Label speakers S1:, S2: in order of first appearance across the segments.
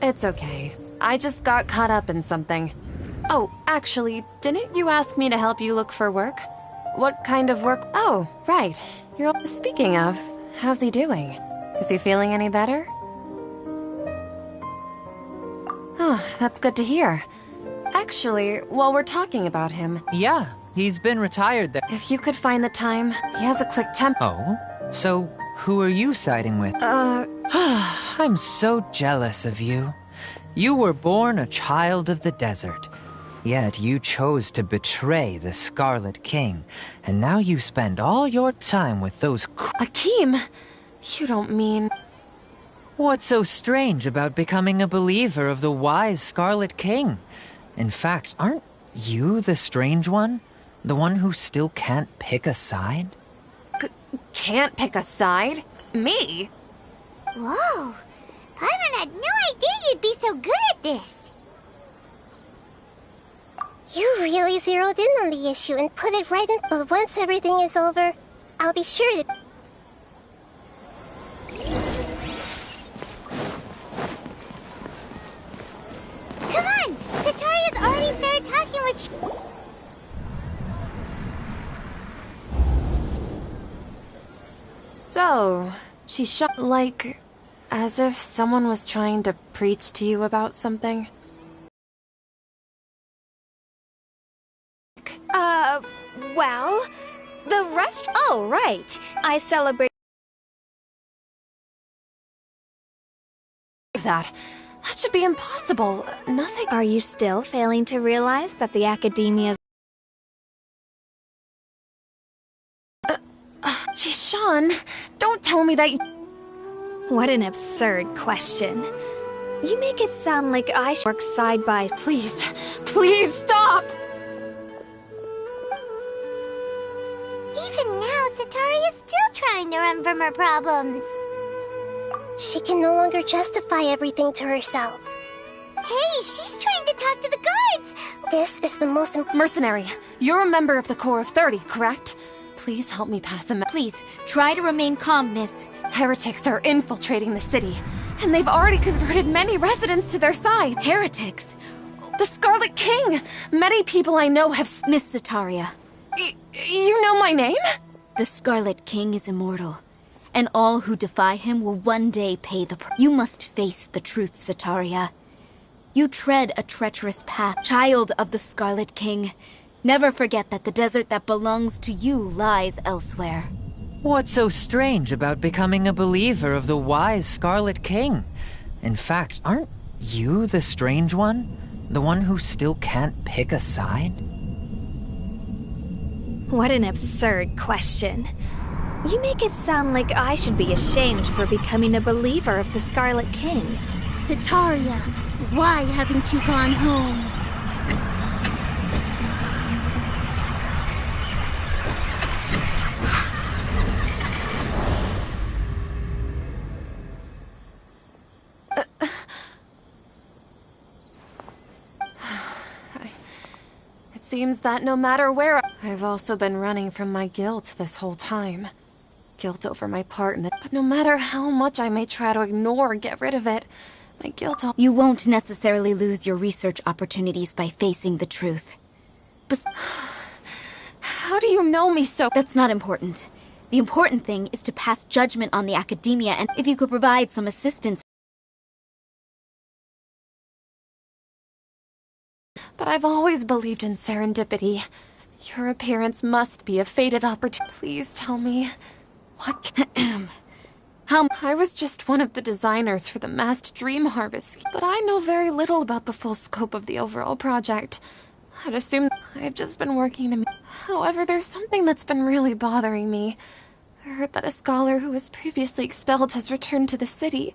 S1: It's okay. I just got caught up in something. Oh, actually, didn't you ask me to help you look for work? What kind of work? Oh, right. Speaking of, how's he doing? Is he feeling any better? Oh, that's good to hear. Actually, while we're talking about him...
S2: Yeah, he's been retired there.
S1: If you could find the time, he has a quick temper.
S2: Oh? So, who are you siding with? I'm so jealous of you. You were born a child of the desert. Yet you chose to betray the Scarlet King, and now you spend all your time with those
S1: Akeem? You don't mean...
S2: What's so strange about becoming a believer of the wise Scarlet King? In fact, aren't you the strange one? The one who still can't pick a side?
S1: Can't pick a side? Me?
S3: Whoa! Paimon had no idea you'd be so good at this! You really zeroed in on the issue and put it right in. But once everything is over, I'll be sure to... Come on! Sataria's already started talking with...
S1: So, she shot like... as if someone was trying to preach to you about something?
S4: Well, the rest... Oh, right. I celebrate...
S1: That should be impossible. Nothing...
S4: Are you still failing to realize that the Academia's...
S1: Jishan, don't tell me that you...
S4: What an absurd question. You make it sound like I should work side by...
S1: Please, please stop!
S3: Even now, Sataria's still trying to run from her problems. She can no longer justify everything to herself. Hey, she's trying to talk to the guards! This is the most
S1: Mercenary, you're a member of the Corps of 30, correct? Please help me pass a
S5: Please, try to remain calm, miss.
S1: Heretics are infiltrating the city, and they've already converted many residents to their side.
S5: Heretics?
S1: The Scarlet King! Many people I know have...
S5: Miss Sataria.
S1: You know my name?
S5: The Scarlet King is immortal, and all who defy him will one day pay the price. You must face the truth, Sataria. You tread a treacherous path, child of the Scarlet King. Never forget that the desert that belongs to you lies elsewhere.
S2: What's so strange about becoming a believer of the wise Scarlet King? In fact, aren't you the strange one? The one who still can't pick a side?
S4: What an absurd question. You make it sound like I should be ashamed for becoming a believer of the Scarlet King.
S3: Sataria, why haven't you gone home?
S1: It seems that no matter where I've also been running from my guilt this whole time. Guilt over my part in it. But no matter how much I may try to ignore or get rid of it, my guilt...
S5: You won't necessarily lose your research opportunities by facing the truth. But
S1: how do you know me so...
S5: That's not important. The important thing is to pass judgment on the Academia, and if you could provide some assistance...
S1: But I've always believed in serendipity. Your appearance must be a fated opportunity. Please tell me, what I was just one of the designers for the masked dream harvest, but I know very little about the full scope of the overall project. I'd assume I've just been working to... However, there's something that's been really bothering me. I heard that a scholar who was previously expelled has returned to the city.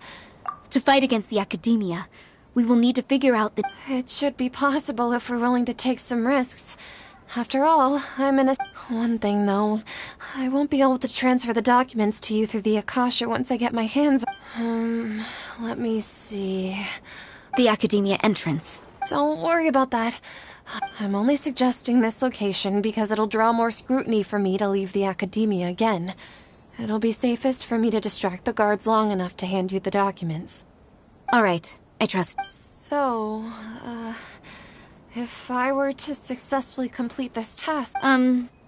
S5: To fight against the Academia, we will need to figure out the...
S1: It should be possible if we're willing to take some risks. After all, I'm in a... One thing, though. I won't be able to transfer the documents to you through the Akasha once I get my hands... let me see...
S5: The Academia entrance.
S1: Don't worry about that. I'm only suggesting this location because it'll draw more scrutiny for me to leave the Academia again. It'll be safest for me to distract the guards long enough to hand you the documents.
S5: All right. I trust.
S1: So, if I were to successfully complete this task...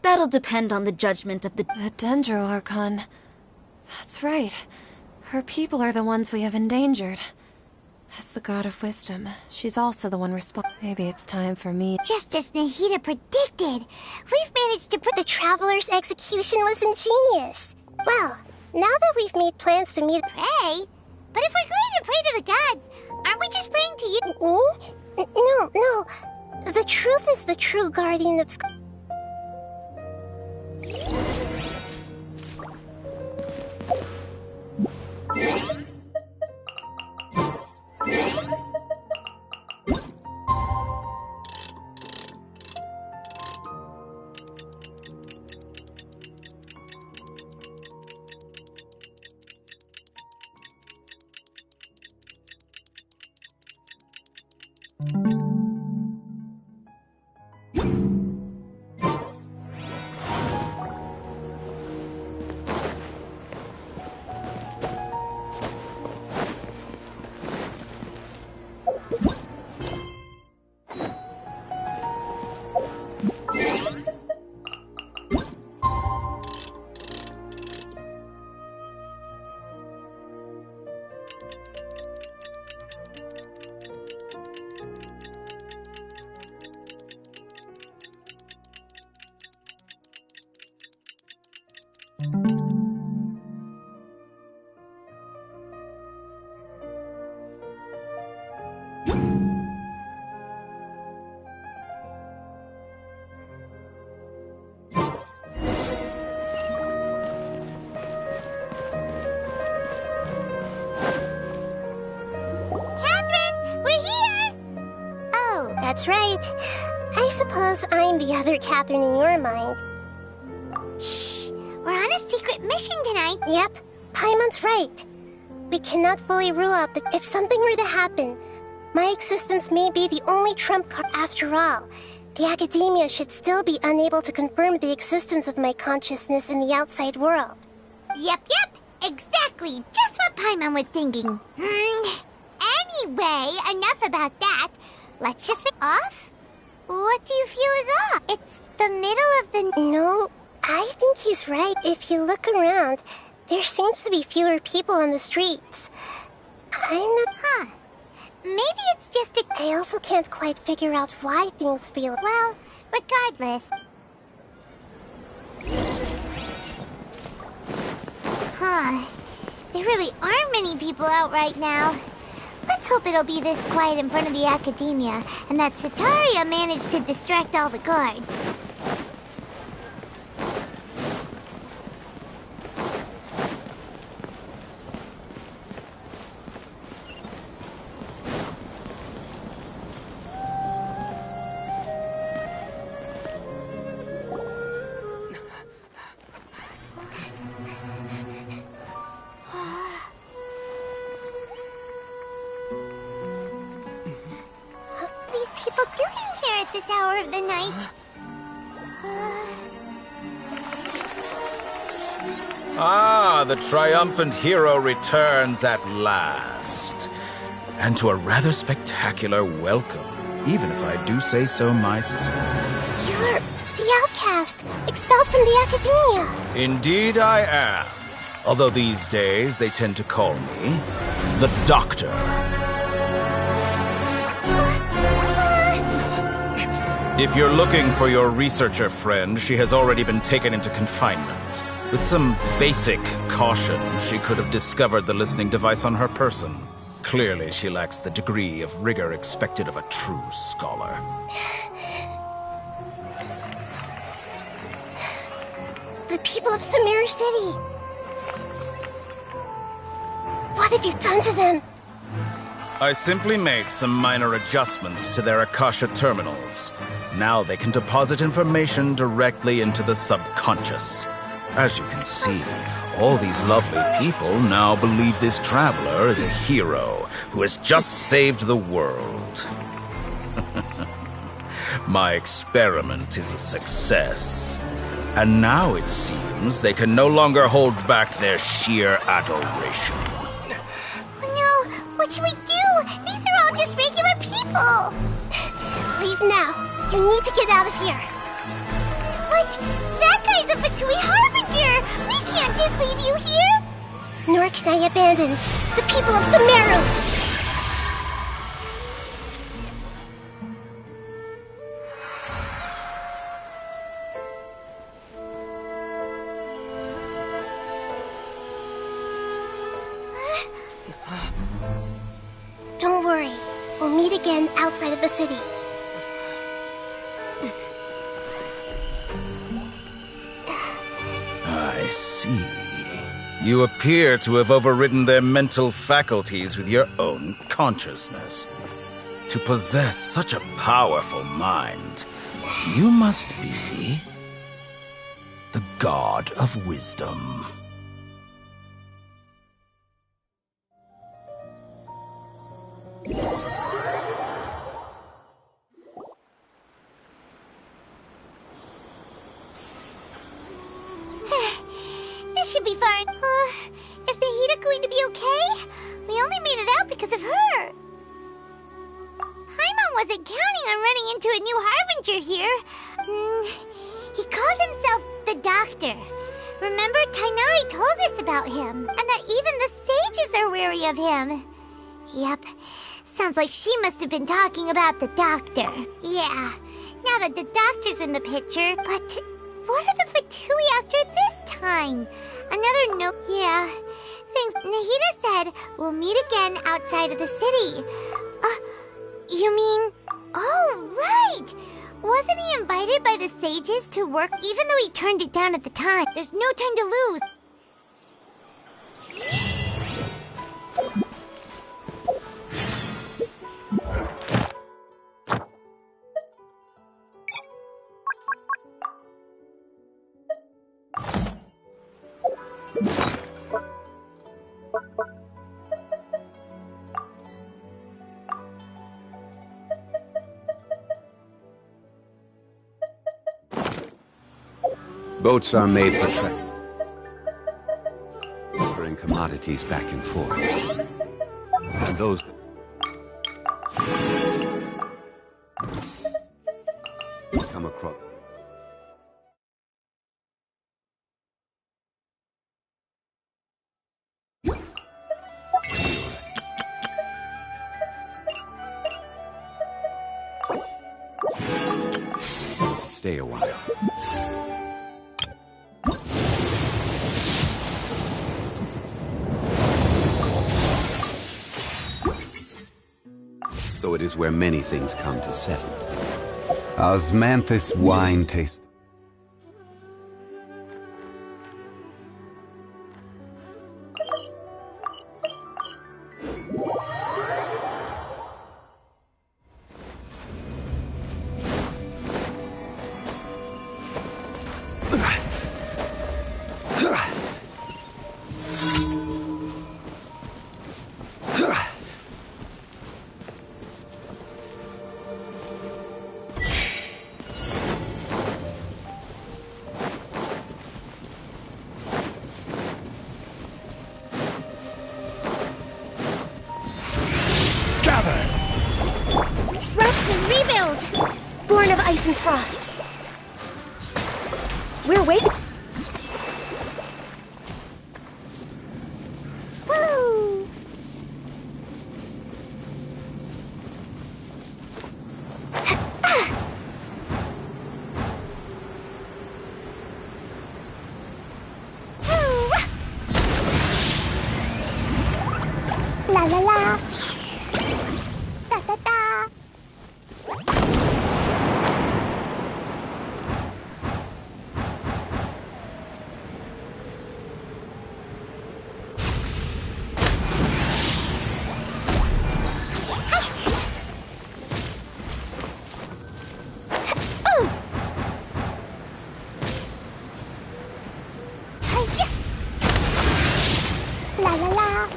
S5: That'll depend on the judgment of the
S1: Dendro Archon. That's right. Her people are the ones we have endangered. As the god of wisdom, she's also the one responsible. Maybe it's time for me...
S3: Just as Nahida predicted, we've managed to put the Traveler's execution was ingenious. Well, now that we've made plans to meet... Pray? But if we're going to pray to the gods, aren't we just praying to you? No. The truth is the true guardian of... That's right. I suppose I'm the other Catherine in your mind. Shh! We're on a secret mission tonight. Yep. Paimon's right. We cannot fully rule out that if something were to happen, my existence may be the only trump card. After all, the academia should still be unable to confirm the existence of my consciousness in the outside world. Yep. Exactly. Just what Paimon was thinking. Anyway, enough about that. Let's just be off? What do you feel is off? It's the middle of the... No, I think he's right. If you look around, there seems to be fewer people on the streets. I'm not... Maybe it's just a... I also can't quite figure out why things feel... Well, regardless... There really aren't many people out right now. Let's hope it'll be this quiet in front of the academia, and that Sataria managed to distract all the guards. This hour of the night.
S6: The triumphant hero returns at last. And to a rather spectacular welcome, even if I do say so myself.
S3: You're the outcast, expelled from the academia.
S6: Indeed I am. Although these days they tend to call me the Doctor. If you're looking for your researcher friend, she has already been taken into confinement. With some basic caution, she could have discovered the listening device on her person. Clearly, she lacks the degree of rigor expected of a true scholar.
S3: The people of Sumeru City! What have you done to them?
S6: I simply made some minor adjustments to their Akasha terminals. Now they can deposit information directly into the subconscious. As you can see, all these lovely people now believe this traveler is a hero who has just saved the world. My experiment is a success. And now it seems they can no longer hold back their sheer adoration.
S3: Oh no! What should we do? These are Oh. Leave now. You need to get out of here. What? That guy's a Fatui Harbinger! We can't just leave you here! Nor can I abandon the people of Sumeru! Don't worry. We'll meet again outside of the city.
S6: I see. You appear to have overridden their mental faculties with your own consciousness. To possess such a powerful mind, you must be the God of Wisdom.
S3: This should be fine. Is Nahida going to be okay? We only made it out because of her. Paimon wasn't counting on running into a new Harbinger here. He called himself the Doctor. Remember, Tainari told us about him, and that even the sages are weary of him. Yep, sounds like she must have been talking about the Doctor. Yeah, now that the Doctor's in the picture, but what are the Fatui after this time? Another note. Yeah, thanks. Nahida said we'll meet again outside of the city. You mean... Oh, right! Wasn't he invited by the sages to work even though he turned it down at the time? There's no time to lose.
S7: Boats are made for transferring commodities back and forth. And those come across. Stay a while. So it is where many things come to settle.
S8: Osmanthus wine taste.
S3: Rest and rebuild! Born of ice and frost. We're waiting. Woo! La la la. Da da da. La la la.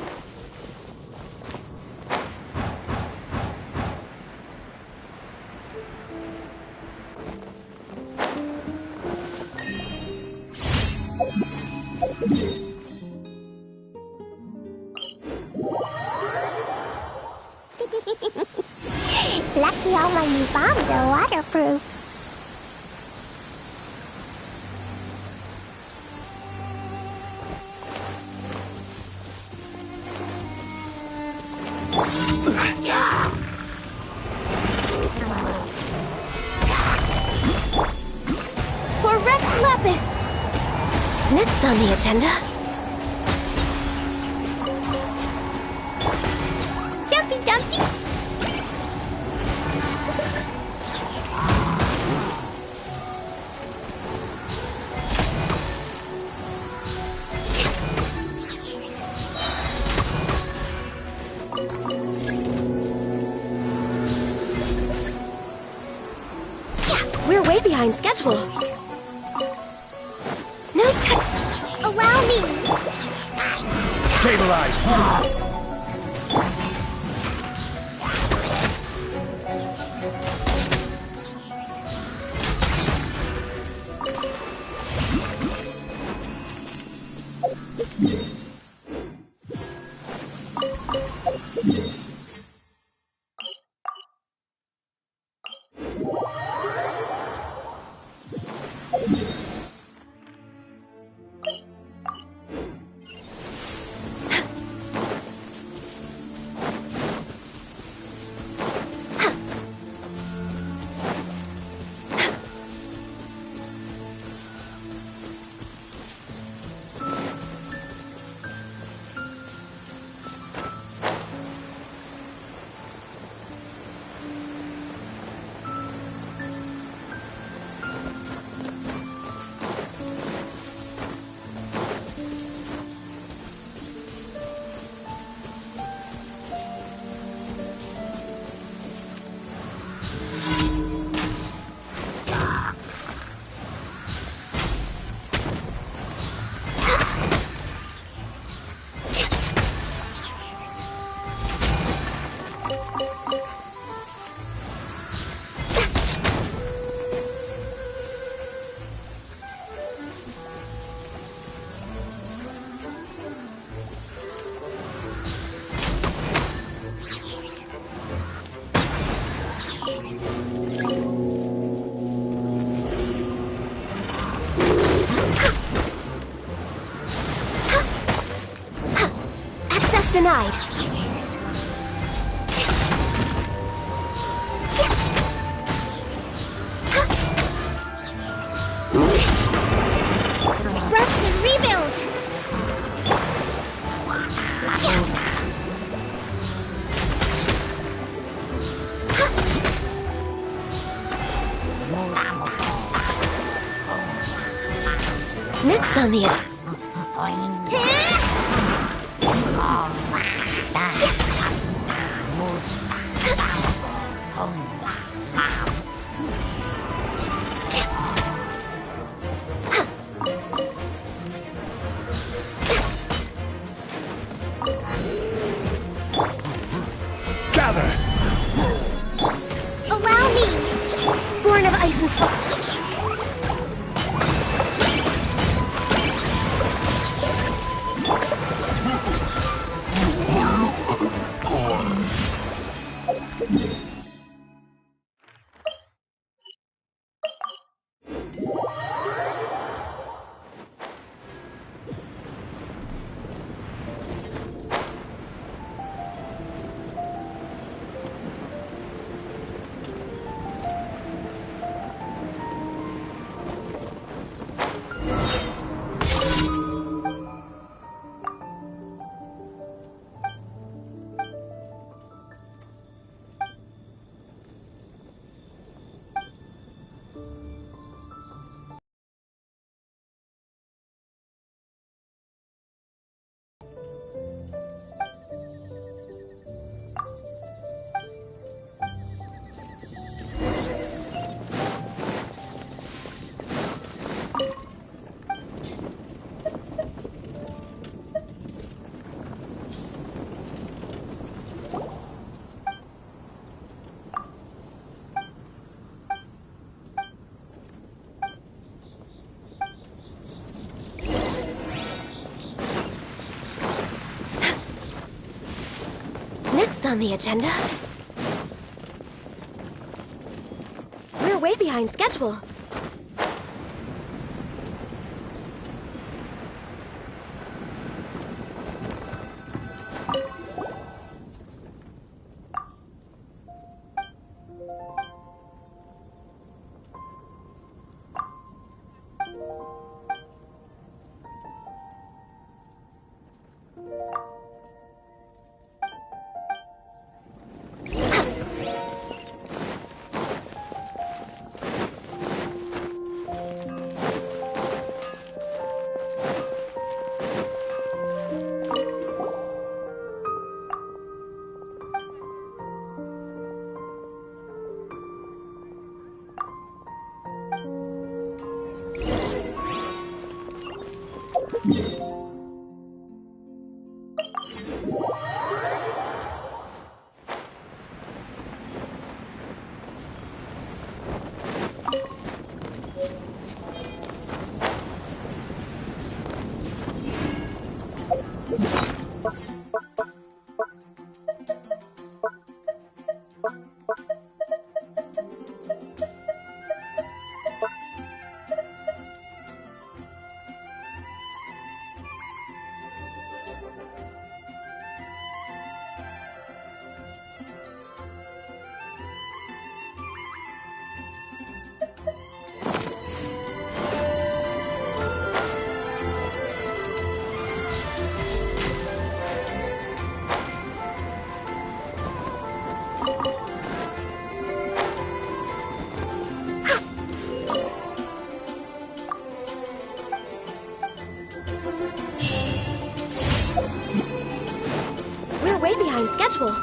S3: Lucky all my new bombs are waterproof.
S5: For Rex Lapis! Next on the agenda...
S3: Jumpy Dumpty!
S5: We're way behind schedule. No time.
S3: Allow me!
S6: Stabilize!
S5: Denied.
S3: Rest and rebuild!
S5: Next on the agenda.
S6: Gather!
S3: Allow me!
S5: Born of ice and fire. Next on the agenda...
S3: We're way behind schedule. Way behind schedule.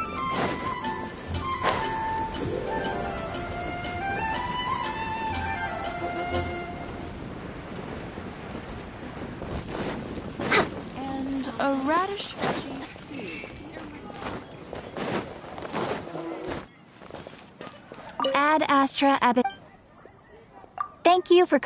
S1: And a radish veggie soup. Ad Astra Abbott. Thank you for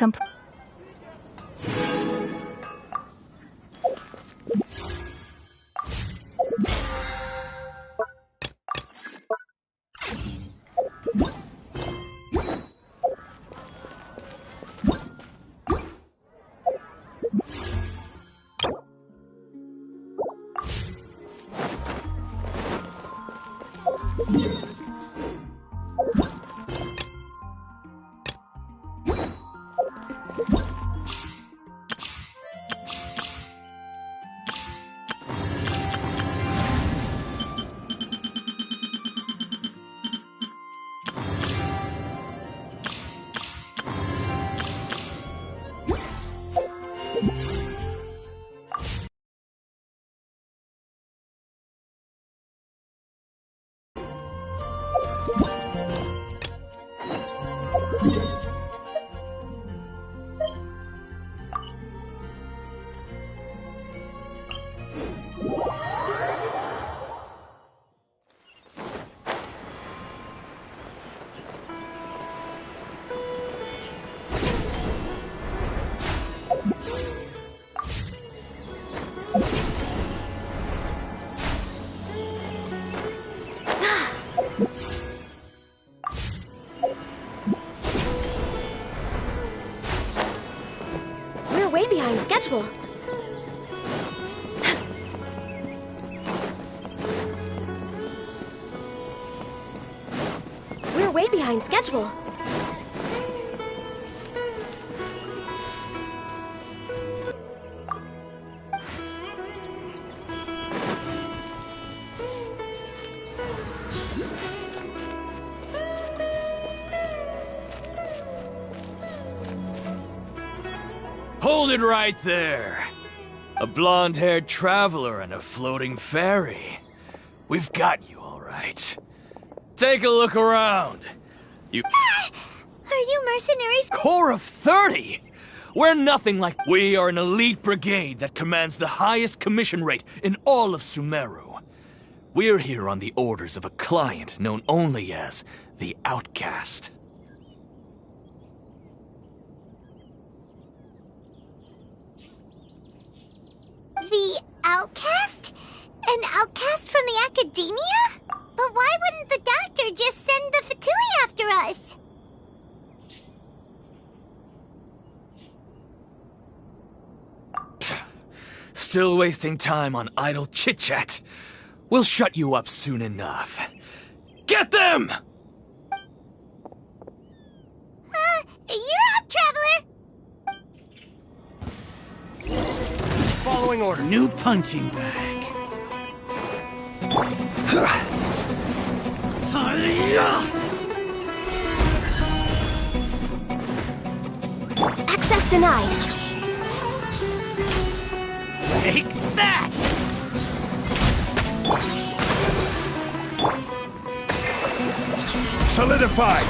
S3: Way behind schedule. We're way behind schedule.
S8: Hold it right there. A blonde-haired traveler and a floating fairy. We've got you all right. Take a look around. You...
S3: Are you mercenaries?
S8: Corps of 30? We're nothing like... We are an elite brigade that commands the highest commission rate in all of Sumeru. We're here on the orders of a client known only as the Outcast.
S3: The Outcast? An outcast from the Academia? But why wouldn't the doctor just send the Fatui after us?
S8: still wasting time on idle chit-chat, we'll shut you up soon enough. Get them!
S3: You're up, Traveler!
S9: Following orders.
S10: New punching bag.
S3: Access denied.
S10: Take that!
S9: Solidified!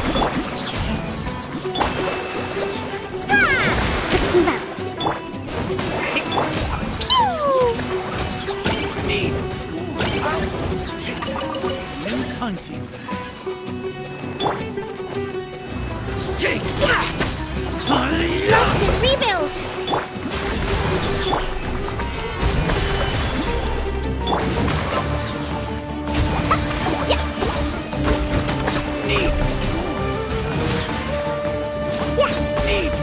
S10: Need. New punching bag. Take that!
S3: Rebuild!
S10: Need. Need.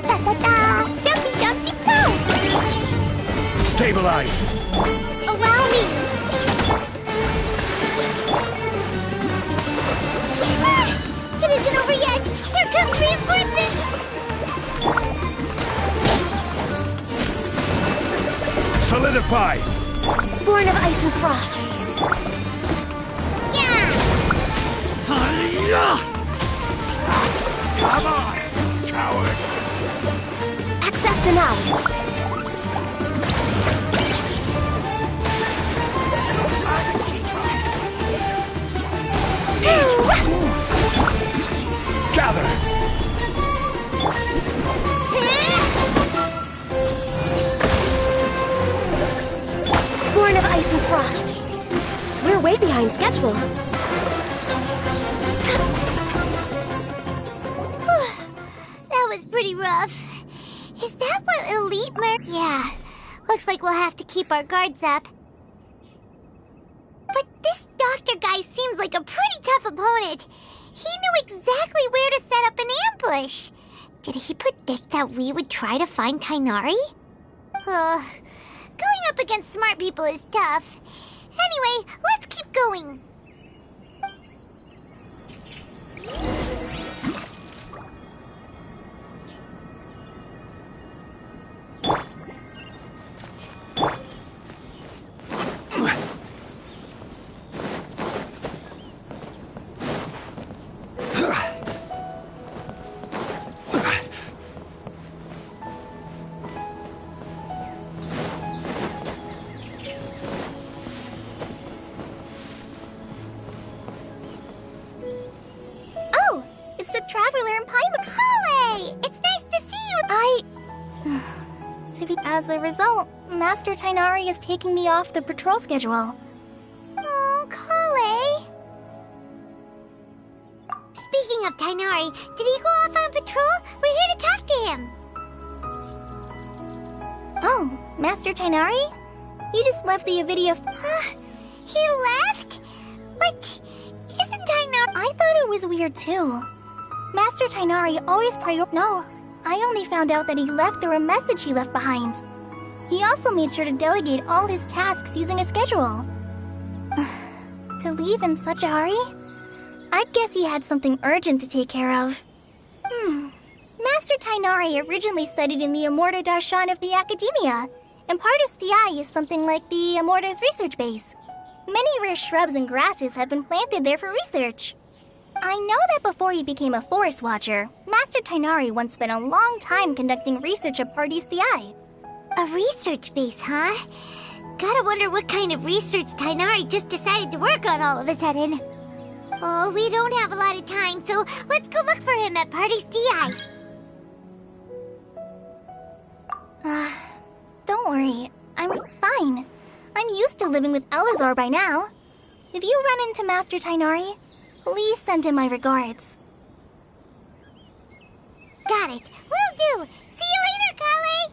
S3: Da-da-da! Jumpy, jumpy, go!
S9: Stabilize!
S3: Allow me! Ah, it isn't over yet! Here comes reinforcements!
S9: Solidify!
S3: Born of ice and frost. Yeah!
S9: Come on, coward!
S3: Access denied.
S9: Gather!
S3: Born of ice and frost. We're way behind schedule. That was pretty rough. Is that what Elite Yeah. Looks like we'll have to keep our guards up. But this doctor guy seems like a pretty tough opponent. He knew exactly where to set up an ambush. Did he predict that we would try to find Tainari? Going up against smart people is tough. Anyway, let's keep going. Traveler and Paimon. Holly! It's nice to see you! As a result, Master Tainari is taking me off the patrol schedule. Oh, Kale. Speaking of Tainari, did he go off on patrol? We're here to talk to him. Oh, Master Tainari? You just left the video. He left? What? Isn't Tainari? I thought it was weird too. Master Tainari always No, I only found out that he left through a message he left behind. He also made sure to delegate all his tasks using a schedule. To leave in such a hurry? I'd guess he had something urgent to take care of. Master Tainari originally studied in the Amorta Darshan of the Academia, and Pardis Di is something like the Amorta's research base. Many rare shrubs and grasses have been planted there for research. I know that before he became a forest watcher, Master Tainari once spent a long time conducting research at Pardis Di. A research base, huh? Gotta wonder what kind of research Tainari just decided to work on all of a sudden. Oh, we don't have a lot of time, so let's go look for him at Pardis Di. Don't worry. I'm fine. I'm used to living with Elazar by now. If you run into Master Tainari, please send him my regards. Got it. Will do. See you later, Kale.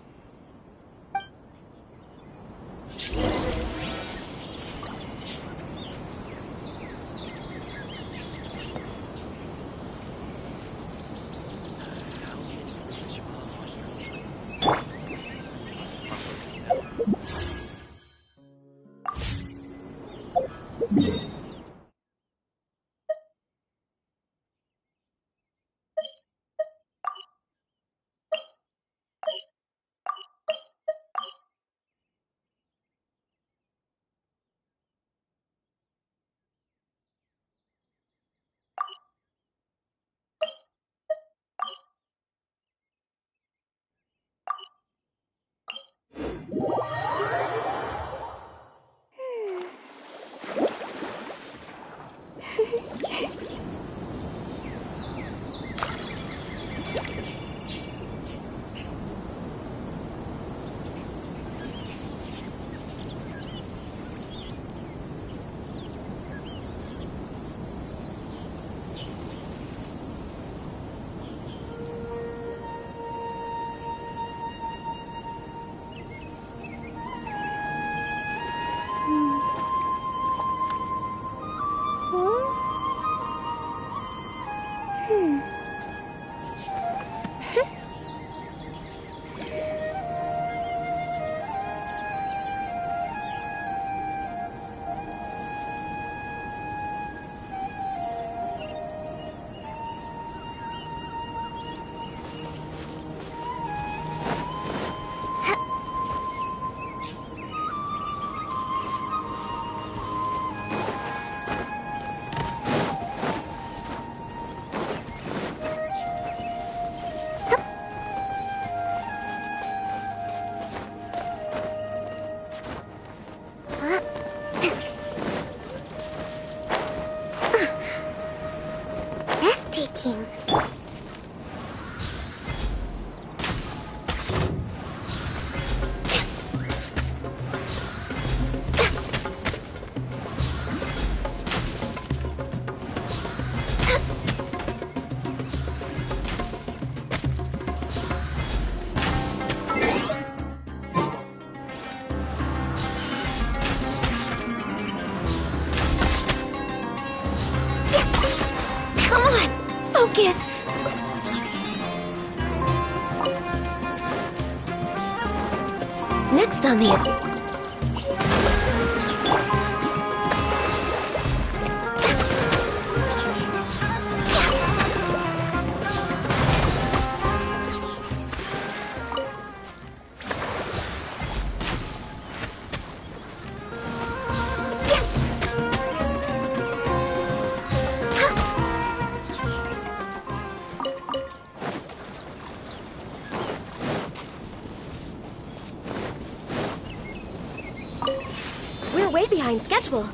S3: Breathtaking. Come on, focus. Next on the... We're way behind schedule.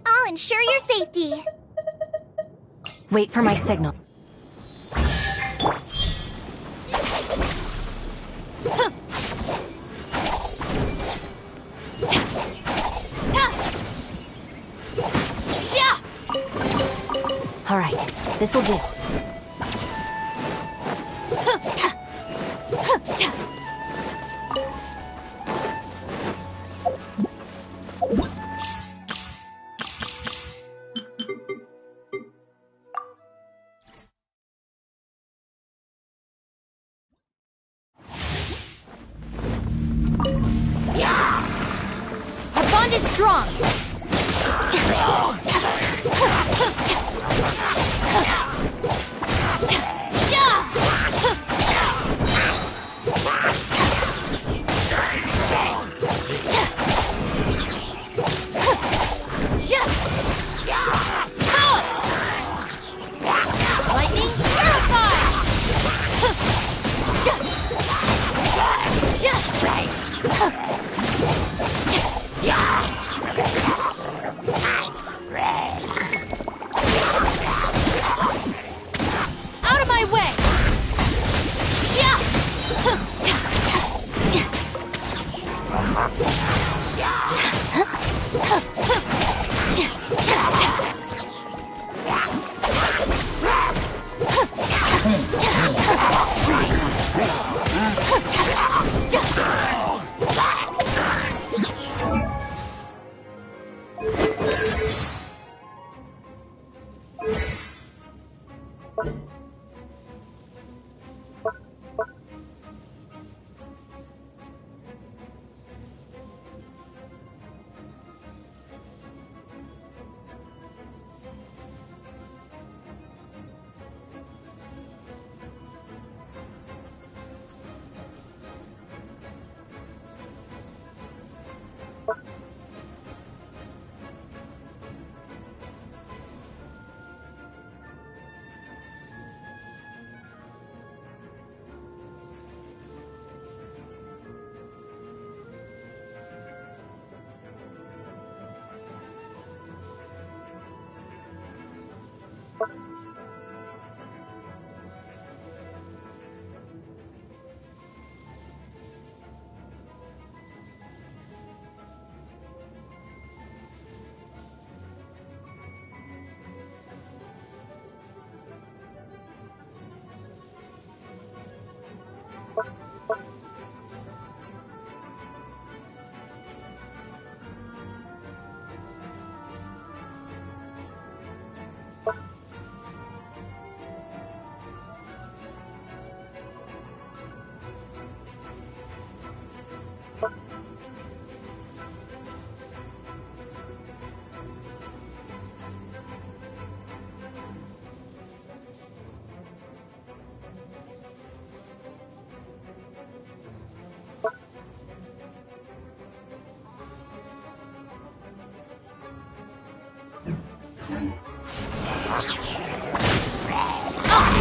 S3: I'll ensure your safety.
S5: Wait for my signal. All right, this'll do. Our bond is strong.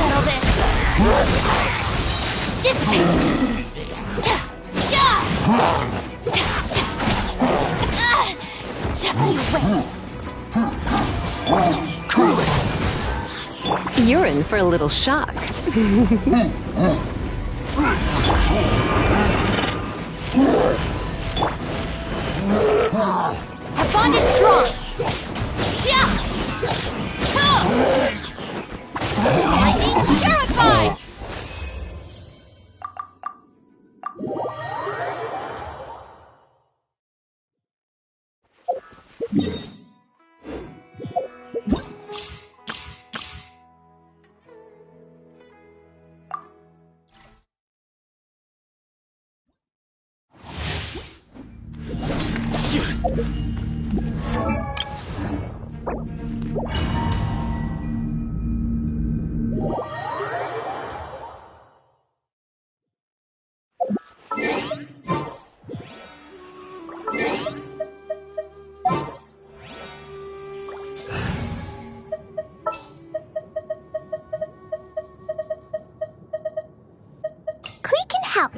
S3: Settle this. Dissipate. Just you wait.
S11: Cool it. You're in for a little shock.
S3: Our bond is strong. Lightning purified. Klee can help.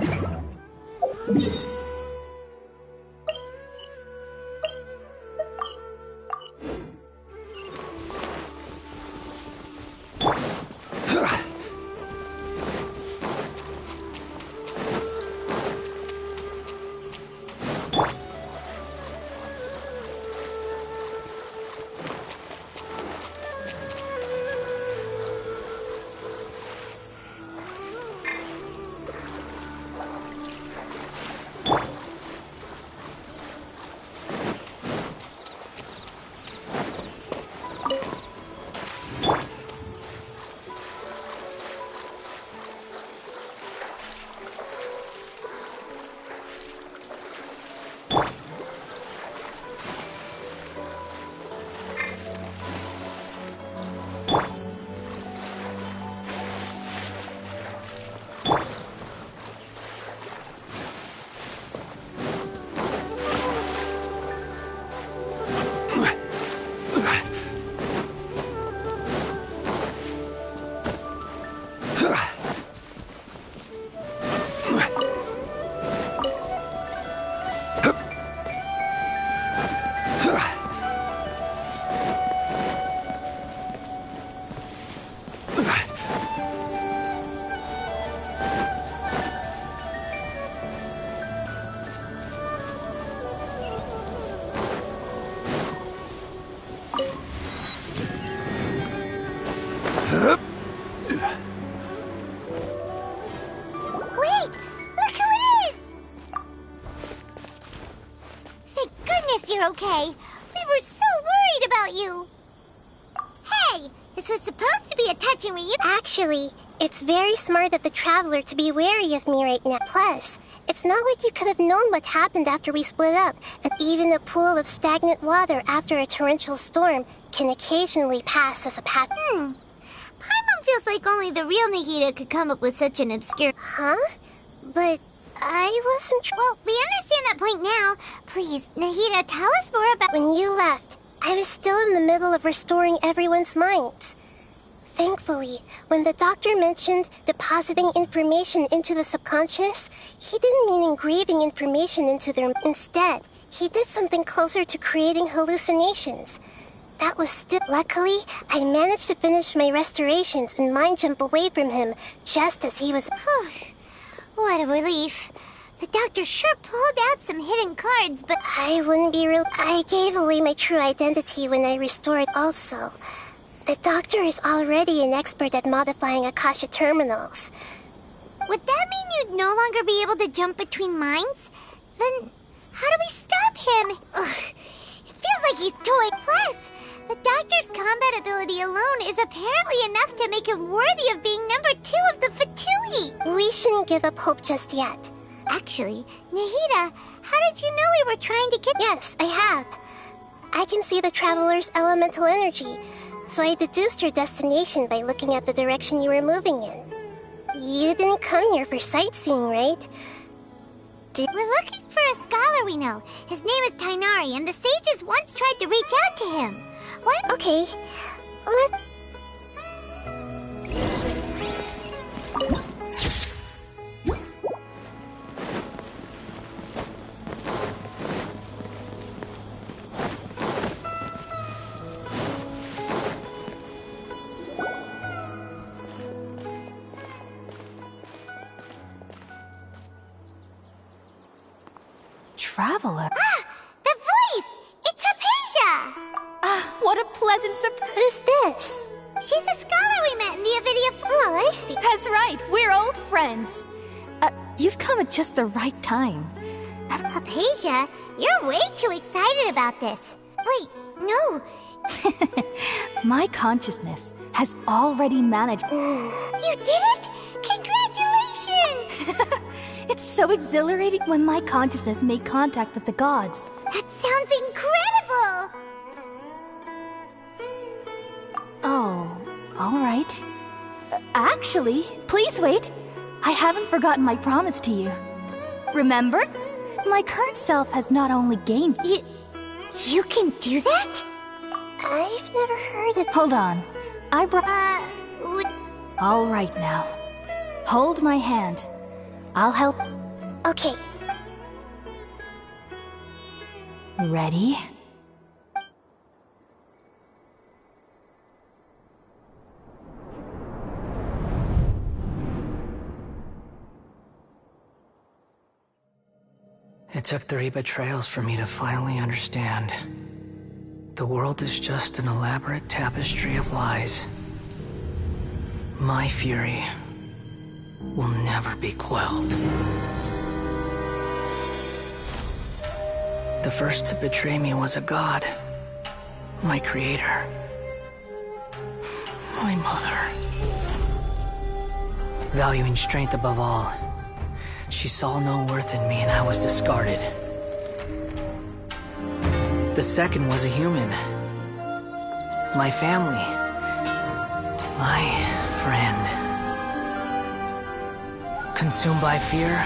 S3: Okay. We were so worried about you. Hey, This was supposed to be a touching reunion. Actually, it's very smart of the Traveler to be wary of me right now. Plus, it's not like you could have known what happened after we split up, and even a pool of stagnant water after a torrential storm can occasionally pass as a pattern. Paimon feels like only the real Nahida could come up with such an obscure... Huh? But I wasn't... Well, we understand that point now. Please, Nahida, tell us more about... When you left, I was still in the middle of restoring everyone's minds. Thankfully, when the doctor mentioned depositing information into the subconscious, he didn't mean engraving information into them. Instead, he did something closer to creating hallucinations. That was still... Luckily, I managed to finish my restorations and mind jump away from him just as he was... What a relief. The doctor sure pulled out some hidden cards, but I wouldn't be real... I gave away my true identity when I restored also. The doctor is already an expert at modifying Akasha terminals. Would that mean you'd no longer be able to jump between minds? Then, how do we stop him? Ugh, it feels like he's toying. Plus, the doctor's combat ability alone is apparently enough to make him worthy of being number 2 of the Fatui. We shouldn't give up hope just yet. Actually, Nahida, how did you know we were trying to get... Yes, I have. I can see the Traveler's elemental energy, so I deduced your destination by looking at the direction you were moving in. You didn't come here for sightseeing, right? We're looking for a scholar we know. His name is Tainari, and the sages once tried to reach out to him. What? Okay.
S5: Traveler?
S3: Ah! The voice! It's Hypatia!
S5: Ah, what a pleasant surprise.
S3: Who's this? She's a scholar we met in the Avidia... Oh, I see.
S5: That's right, we're old friends. You've come at just the right time.
S3: Hypatia, you're way too excited about this. Wait, no.
S5: My consciousness has already managed...
S3: You did it? Congratulations!
S5: It's so exhilarating when my consciousness made contact with the gods.
S3: That sounds incredible!
S5: Oh, all right. Actually, please wait. I haven't forgotten my promise to you. Remember? My current self has not only gained...
S3: You can do that? I've never heard of...
S5: Hold on. I brought... All right now. Hold my hand. I'll help...
S3: Okay.
S5: Ready?
S12: It took 3 betrayals for me to finally understand. The world is just an elaborate tapestry of lies. My fury will never be quelled. The first to betray me was a god. My creator. My mother. Valuing strength above all, she saw no worth in me and I was discarded. The second was a human. My family. My friend. Consumed by fear,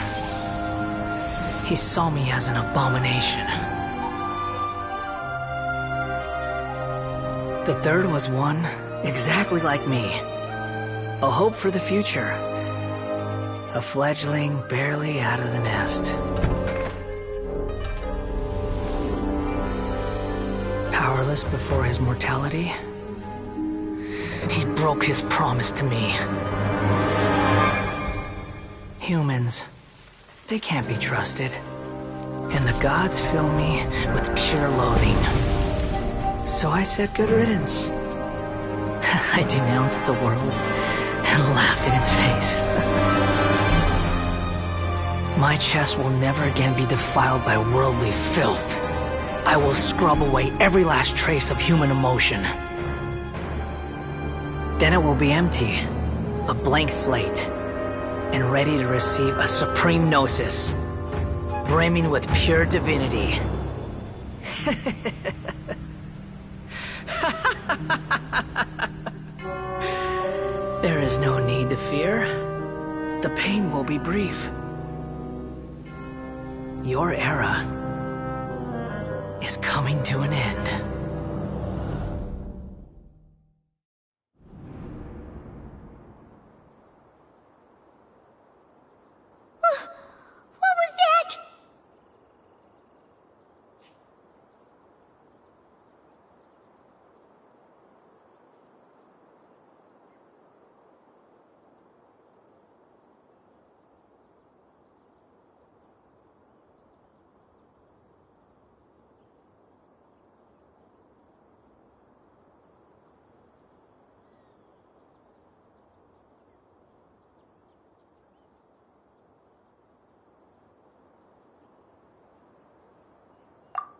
S12: he saw me as an abomination. The third was one exactly like me. A hope for the future. A fledgling barely out of the nest. Powerless before his mortality, he broke his promise to me. Humans, they can't be trusted. And the gods fill me with pure loathing. So I said good riddance. I denounce the world and laugh in its face. My chest will never again be defiled by worldly filth. I will scrub away every last trace of human emotion. Then it will be empty, a blank slate, and ready to receive a supreme gnosis, brimming with pure divinity. There is no need to fear. The pain will be brief. Your era is coming to an end.
S3: What was that?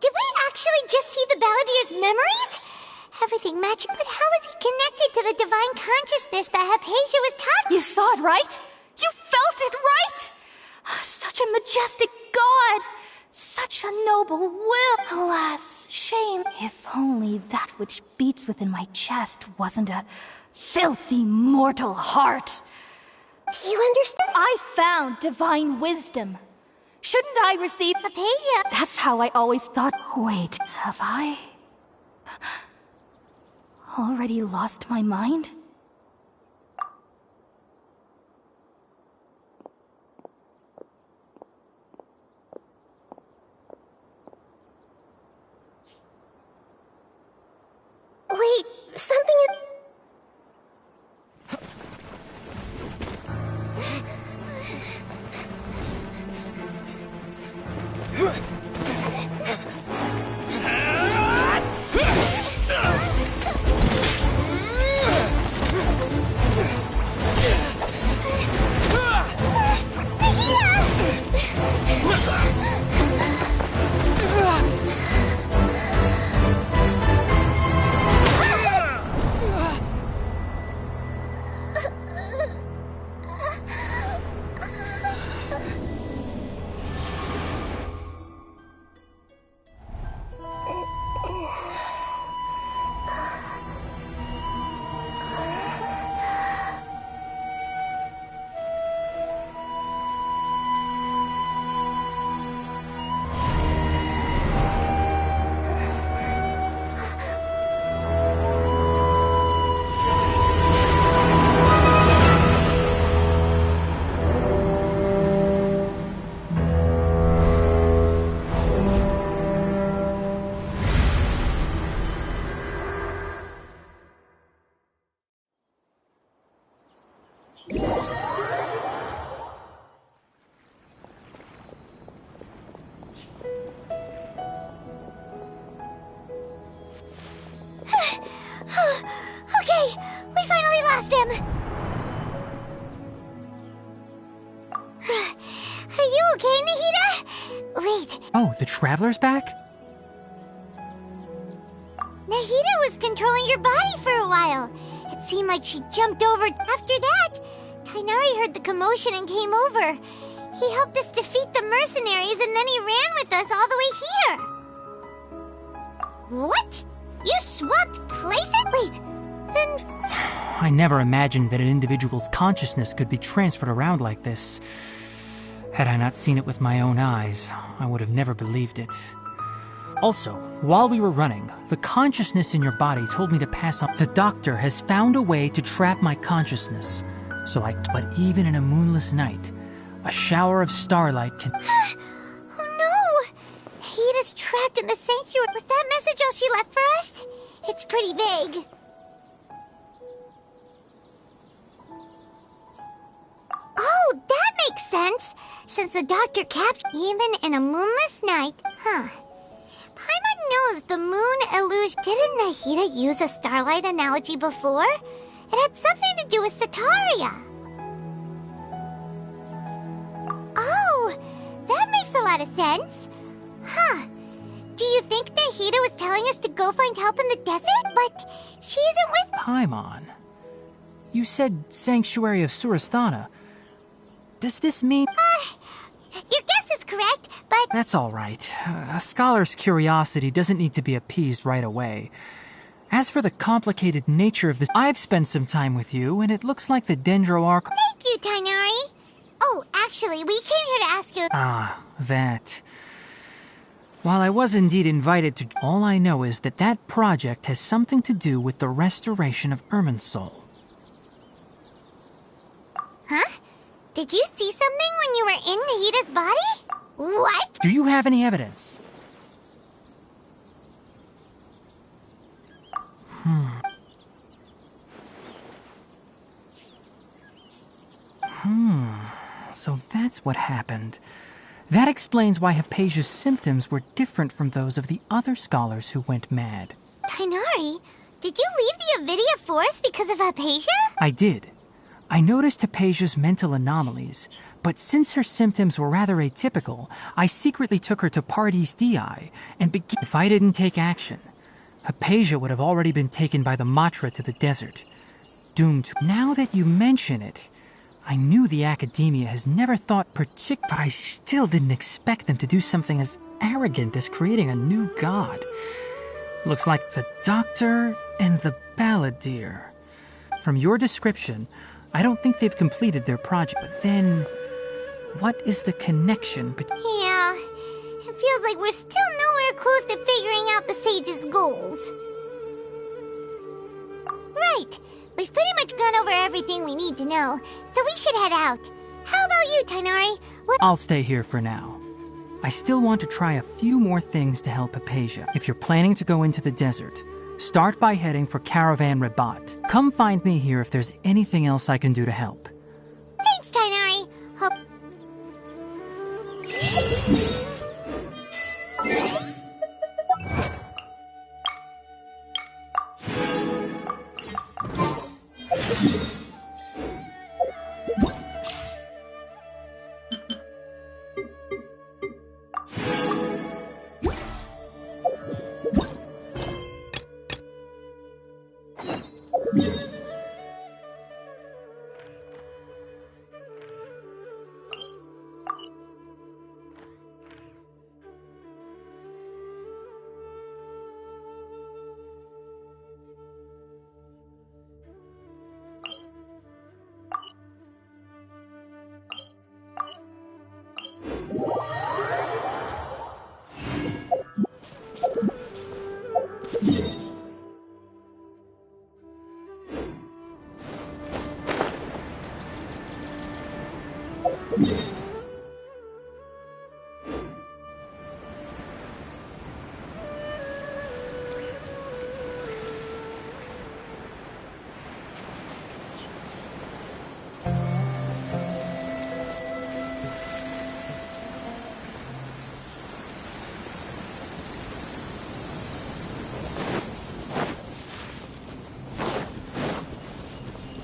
S3: Did we actually just see the Balladier's memories? Everything matched, but how is he connected to the divine consciousness that Hypatia was talking?
S4: You saw it, right? You felt it, right? Such a majestic god! Such a noble will! Alas, shame. If only that which beats within my chest wasn't a filthy mortal heart.
S3: Do you understand?
S4: I found divine wisdom. Shouldn't I receive
S3: Hypatia?
S4: That's how I always thought. Wait, have I already lost my mind?
S3: Wait, something... Okay, we finally lost him. Are you okay, Nahida? Wait,
S13: Oh, the Traveler's back?
S3: Nahida was controlling your body for a while. It seemed like she jumped over. After that, Kainari heard the commotion and came over. He helped us defeat the mercenaries and then he ran with us all the way here. What? You swapped places? Wait, then...
S13: I never imagined that an individual's consciousness could be transferred around like this. Had I not seen it with my own eyes, I would have never believed it. Also, while we were running, the consciousness in your body told me to pass on. The doctor has found a way to trap my consciousness, but even in a moonless night, a shower of starlight can...
S3: Oh no! Nahida's trapped in the sanctuary. Was that message all she left for us? It's pretty vague. Oh, that makes sense! Since the doctor kept even in a moonless night, huh? Paimon knows the moon illusion. Didn't Nahida use a starlight analogy before? It had something to do with Sataria. Oh, that makes a lot of sense. Huh. Do you think Nahida was telling us to go find help in the desert? But she isn't with...
S13: Paimon, You said Sanctuary of Surasthana. Does this mean...
S3: Your guess is correct, but...
S13: That's all right. A scholar's curiosity doesn't need to be appeased right away. As for the complicated nature of this, I've spent some time with you, and it looks like the Dendroarch...
S3: Thank you, Tainari. Oh, actually, we came here to ask you...
S13: Ah, that... While I was indeed invited to... All I know is that that project has something to do with the restoration of Irminsul.
S3: Huh? Did you see something when you were in Nahita's body? What?
S13: Do you have any evidence? So that's what happened. That explains why Hypatia's symptoms were different from those of the other scholars who went mad.
S3: Tainari, did you leave the Avidia Forest because of Hypatia?
S13: I did. I noticed Hypatia's mental anomalies, but since her symptoms were rather atypical, I secretly took her to Pardes Dii and began. If I didn't take action, Hypatia would have already been taken by the Matra to the desert, doomed to... Now that you mention it, I knew the Academia has never thought but I still didn't expect them to do something as arrogant as creating a new god. Looks like the Doctor and the Balladeer. From your description, I don't think they've completed their project, but then... What is the connection between...
S3: Yeah, it feels like we're still nowhere close to figuring out the Sage's goals. Right, we've pretty much gone over everything we need to know, so we should head out. How about you, Tainari?
S13: I'll stay here for now. I still want to try a few more things to help Hypatia. If you're planning to go into the desert, start by heading for Caravan Rabat. Come find me here if there's anything else I can do to help.
S3: Thanks, Tainari.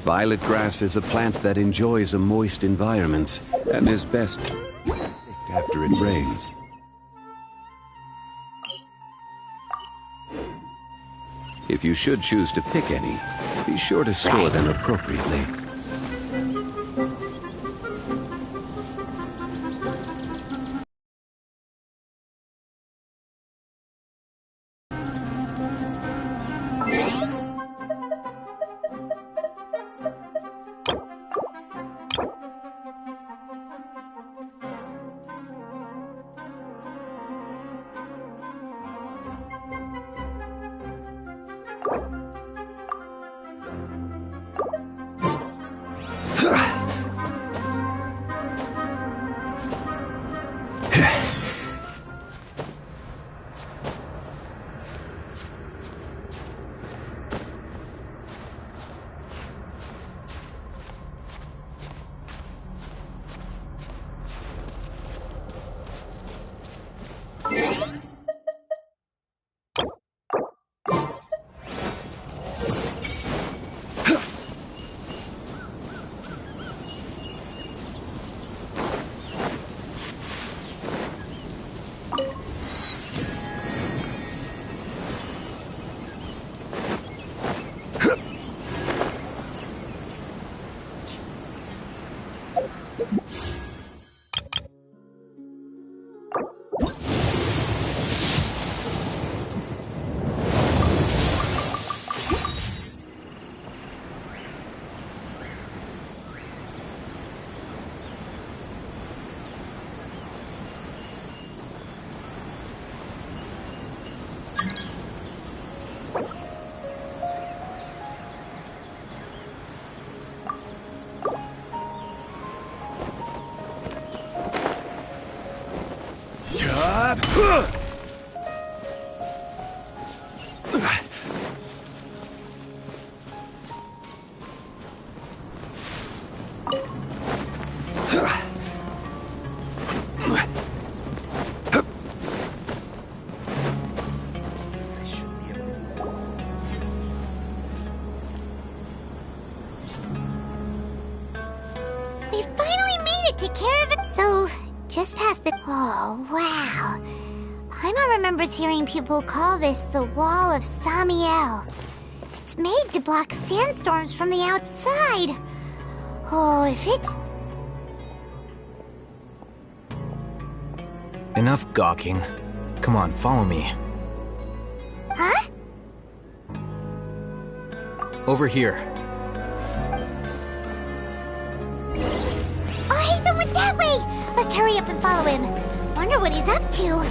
S7: Violet grass is a plant that enjoys a moist environment and is best after it rains. If you should choose to pick any, be sure to store them appropriately.
S9: Grab!
S3: We finally made it to Caravan. So, just past the. Oh, wow. Paimon remembers hearing people call this the Wall of Samiel. It's made to block sandstorms from the outside. Oh, if it's.
S14: Enough gawking. Come on, follow me.
S3: Huh?
S14: Over here.
S3: Oh, Hatham went that way! Let's hurry up and follow him. Wonder what he's up to.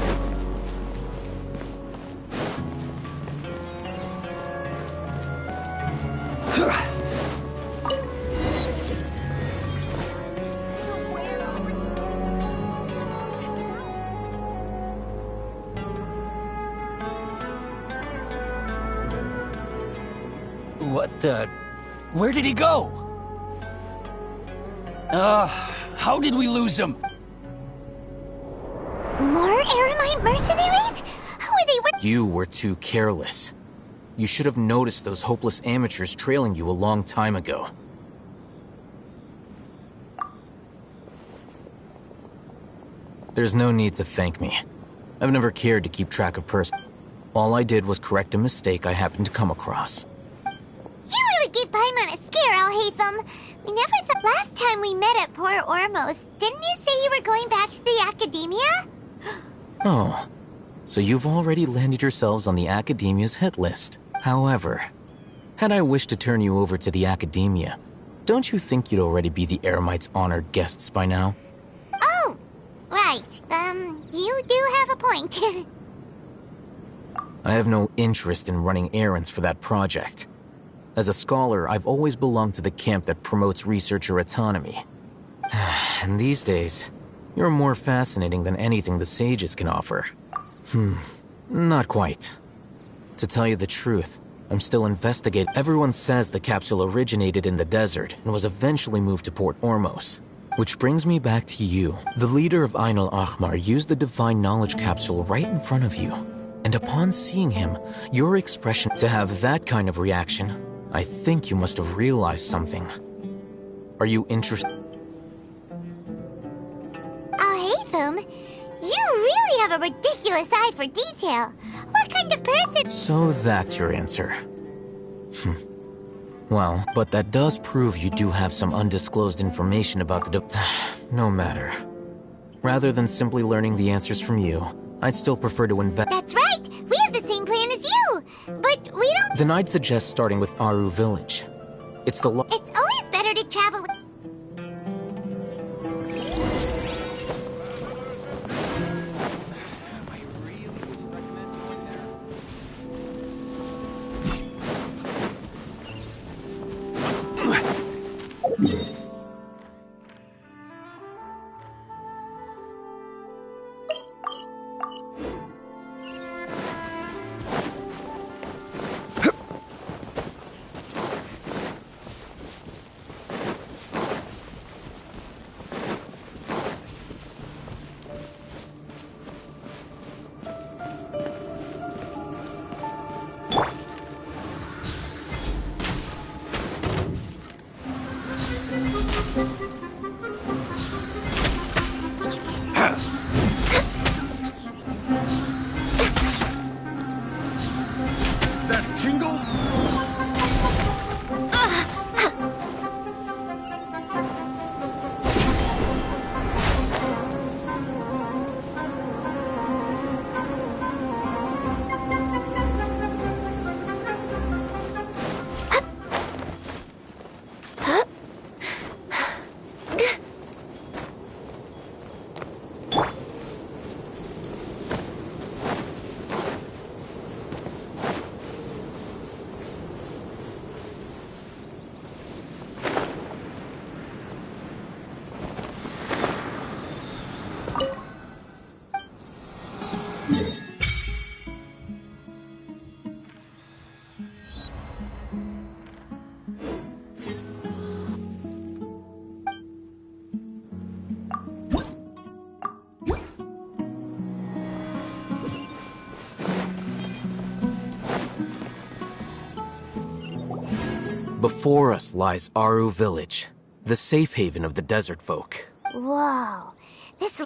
S10: What the... Where did he go? How did we lose him?
S3: More Eremite mercenaries? How are they?
S14: You were too careless. You should have noticed those hopeless amateurs trailing you a long time ago. There's no need to thank me. I've never cared to keep track of person. All I did was correct a mistake I happened to come across.
S3: You really gave Paimon a scare, Alhaitham. We never thought last time we met at Port Ormos, didn't you say you were going back to the Academia?
S14: Oh, so you've already landed yourselves on the Academia's hit list. However, had I wished to turn you over to the Academia, don't you think you'd already be the Eremites' honored guests by now?
S3: Oh, right. You do have a point.
S14: I have no interest in running errands for that project. As a scholar, I've always belonged to the camp that promotes researcher autonomy. And these days, you're more fascinating than anything the sages can offer. Not quite. To tell you the truth, I'm still investigating. Everyone says the capsule originated in the desert and was eventually moved to Port Ormos. Which brings me back to you. The leader of Ain al-Ahmar used the Divine Knowledge capsule right in front of you. And upon seeing him, your expression to have that kind of reaction, I think you must have realized something. Are you interested?
S3: Alhaitham, you really have a ridiculous eye for detail. What kind of person?
S14: So that's your answer. Well, but that does prove you do have some undisclosed information about the no matter. Rather than simply learning the answers from you, I'd still prefer to invest.
S3: That's right! We have the same plan as you! But we don't.
S14: Then I'd suggest starting with Aru Village. It's the
S3: It's always better to travel with.
S14: Before us lies Aru Village, the safe haven of the desert folk.
S3: Whoa. This...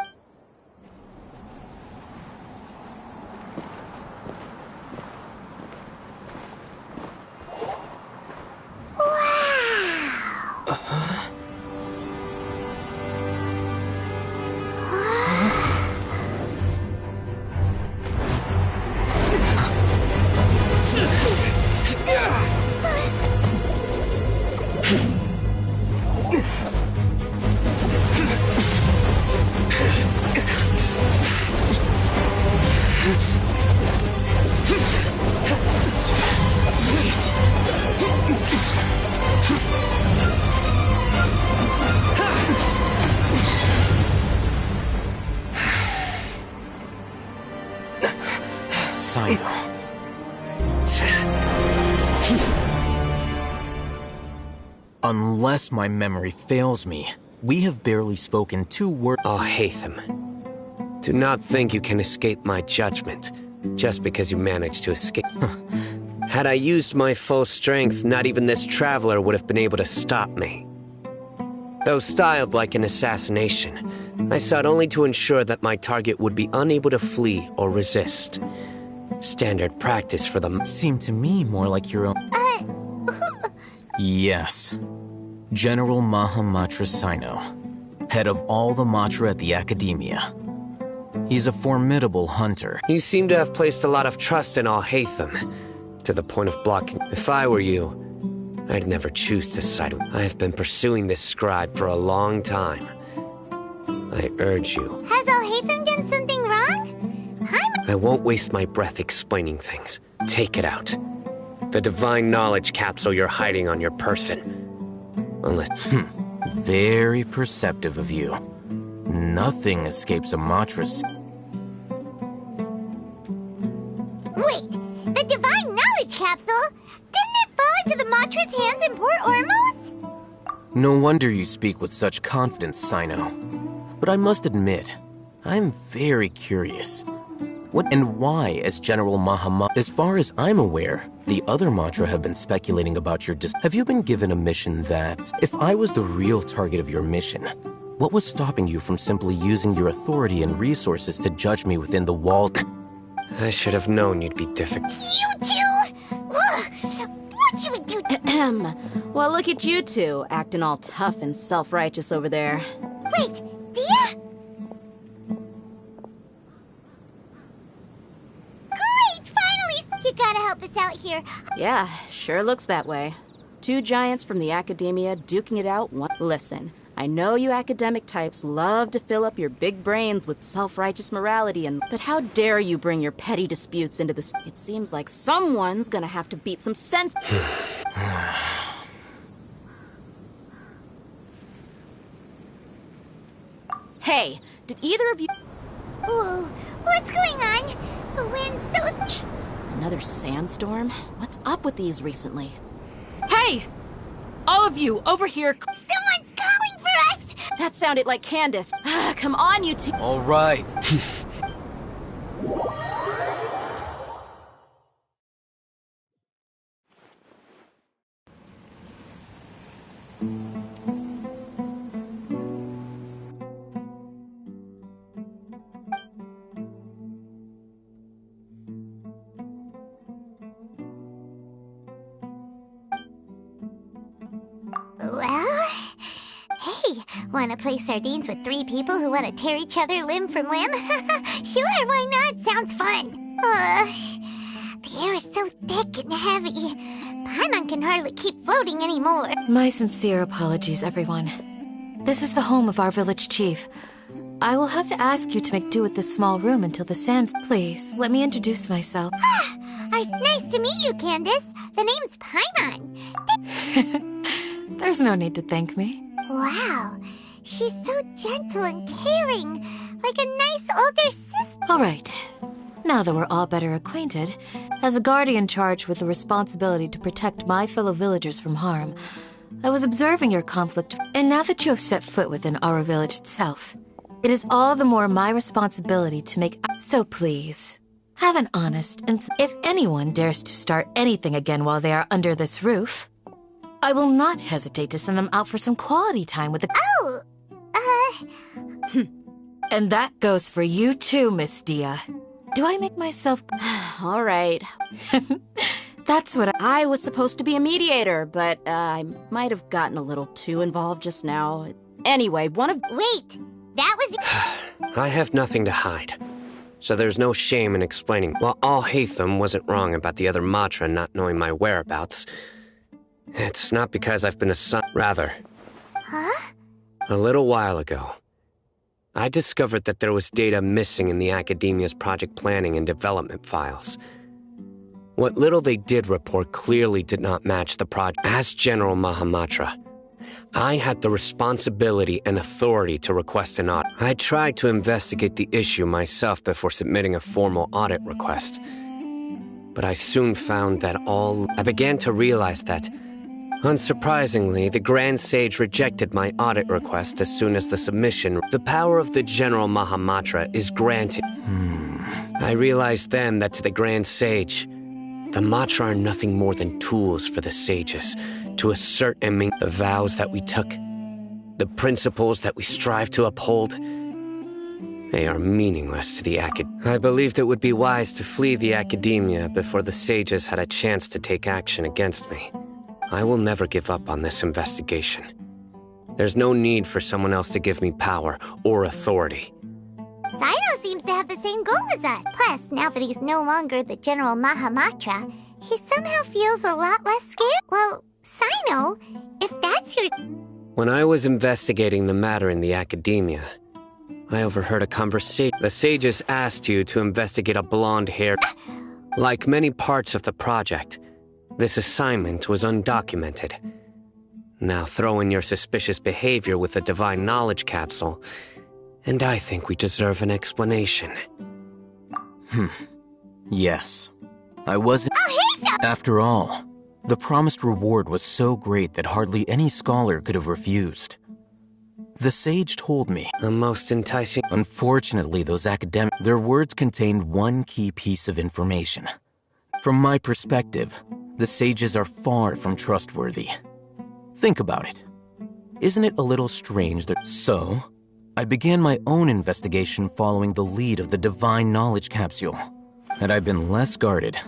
S14: Unless my memory fails me, we have barely spoken 2 words.
S15: Oh, Hatham. Do not think you can escape my judgment, just because you managed to escape. Had I used my full strength, not even this traveler would have been able to stop me. Though styled like an assassination, I sought only to ensure that my target would be unable to flee or resist. Standard practice for them.
S14: Seemed to me more like your own... Yes. General Mahamatra Sino, head of all the Matra at the Academia. He's a formidable hunter.
S15: You seem to have placed a lot of trust in Al-Haytham, to the point of blocking. If I were you, I'd never choose to side with. I have been pursuing this scribe for a long time. I urge you.
S3: Has Al-Haytham done something wrong?
S15: I won't waste my breath explaining things. Take it out. The divine knowledge capsule you're hiding on your person. Unless...
S14: Very perceptive of you. Nothing escapes a Matras.
S3: Wait, the divine knowledge capsule? Didn't it fall into the Matra's hands in Port Ormos?
S14: No wonder you speak with such confidence, Sino. But I must admit, I'm very curious. What and why, as General Mahamatra? As far as I'm aware, the other Matra have been speculating about your Have you been given a mission that... If I was the real target of your mission, what was stopping you from simply using your authority and resources to judge me within the walls?
S15: I should have known you'd be difficult.
S3: You two! Ugh! What you would do...
S5: Well, look at you two, acting all tough and self-righteous over there.
S3: Wait, Dia? You gotta help us out here.
S5: Yeah, sure looks that way. 2 giants from the Academia duking it out. Listen, I know you academic types love to fill up your big brains with self-righteous morality but how dare you bring your petty disputes into this? It seems like someone's gonna have to beat some sense. Hey, did either of you...
S3: Whoa, what's going on? The wind's so...
S5: Another sandstorm? What's up with these recently?
S1: Hey! All of you, over here!
S3: Someone's calling for us!
S5: That sounded like Candace. Come on, you two.
S14: All right.
S3: Well... Hey, wanna play sardines with 3 people who wanna tear each other limb from limb? Sure, why not? Sounds fun. The air is so thick and heavy. Paimon can hardly keep floating anymore.
S1: My sincere apologies, everyone. This is the home of our village chief. I will have to ask you to make do with this small room until the sands... Please, let me introduce myself.
S3: Nice to meet you, Candace. The name's Paimon.
S1: There's no need to thank me.
S3: Wow, she's so gentle and caring, like a nice older sister.
S1: All right. Now that we're all better acquainted, as a guardian charged with the responsibility to protect my fellow villagers from harm, I was observing your conflict, and now that you have set foot within our village itself, it is all the more my responsibility to make... So please, have an honest and... If anyone dares to start anything again while they are under this roof,
S16: I will not hesitate to send them out for some quality time with the— And that goes for you too, Miss Dia. Do I make myself—
S5: All right. That's what I was supposed to be a mediator, but I might have gotten a little too involved just now. Anyway, one of—
S3: Wait! That was—
S15: I have nothing to hide. So there's no shame in explaining. While Al-Haytham wasn't wrong about the other Matra not knowing my whereabouts, it's not because I've been assigned. Rather,
S3: Huh?
S15: a little while ago, I discovered that there was data missing in the Academia's project planning and development files. What little they did report clearly did not match the project. As General Mahamatra, I had the responsibility and authority to request an audit. I tried to investigate the issue myself before submitting a formal audit request. But I soon found that I began to realize that, unsurprisingly, the Grand Sage rejected my audit request as soon as the submission. The power of the General Mahamatra is granted. I realized then that to the Grand Sage, the Matra are nothing more than tools for the sages to assert and maintain the vows that we took, the principles that we strive to uphold. They are meaningless to the I believed it would be wise to flee the Academia before the sages had a chance to take action against me. I will never give up on this investigation. There's no need for someone else to give me power or authority.
S3: Sino seems to have the same goal as us. Plus, now that he's no longer the General Mahamatra, he somehow feels a lot less scared. Well, Sino, if that's your—
S15: When I was investigating the matter in the Academia, I overheard a conversation. The sages asked you to investigate a blonde-haired— Like many parts of the project, this assignment was undocumented. Now throw in your suspicious behavior with the Divine Knowledge Capsule, and I think we deserve an explanation.
S14: Yes. I wasn't— After all, the promised reward was so great that hardly any scholar could have refused. The sage told me—
S15: A most enticing—
S14: Unfortunately, those their words contained one key piece of information. From my perspective, the sages are far from trustworthy. Think about it. Isn't it a little strange that— So, I began my own investigation following the lead of the Divine Knowledge Capsule. Had I been less guarded,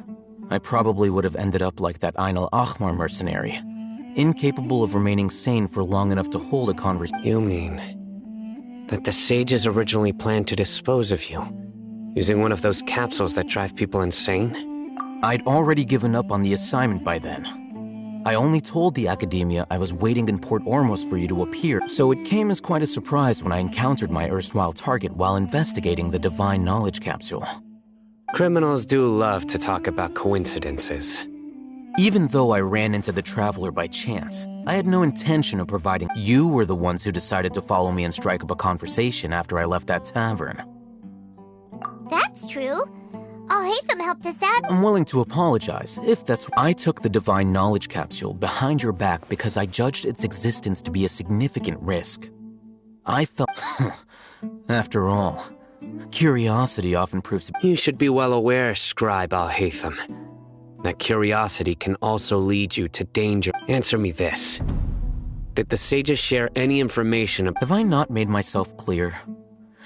S14: I probably would have ended up like that Ain al-Ahmar mercenary, incapable of remaining sane for long enough to hold a conversation.
S15: You mean that the sages originally planned to dispose of you, using one of those capsules that drive people insane?
S14: I'd already given up on the assignment by then. I only told the Academia I was waiting in Port Ormos for you to appear, so it came as quite a surprise when I encountered my erstwhile target while investigating the Divine Knowledge Capsule.
S15: Criminals do love to talk about coincidences.
S14: Even though I ran into the Traveler by chance, I had no intention of providing— You were the ones who decided to follow me and strike up a conversation after I left that tavern.
S3: That's true. Al-Haytham helped us out.
S14: I'm willing to apologize, if that's— I took the Divine Knowledge Capsule behind your back because I judged its existence to be a significant risk. I felt— After all, curiosity often proves—
S15: You should be well aware, Scribe Al-Haytham, that curiosity can also lead you to danger. Answer me this. Did the sages share any information—
S14: Have I not made myself clear?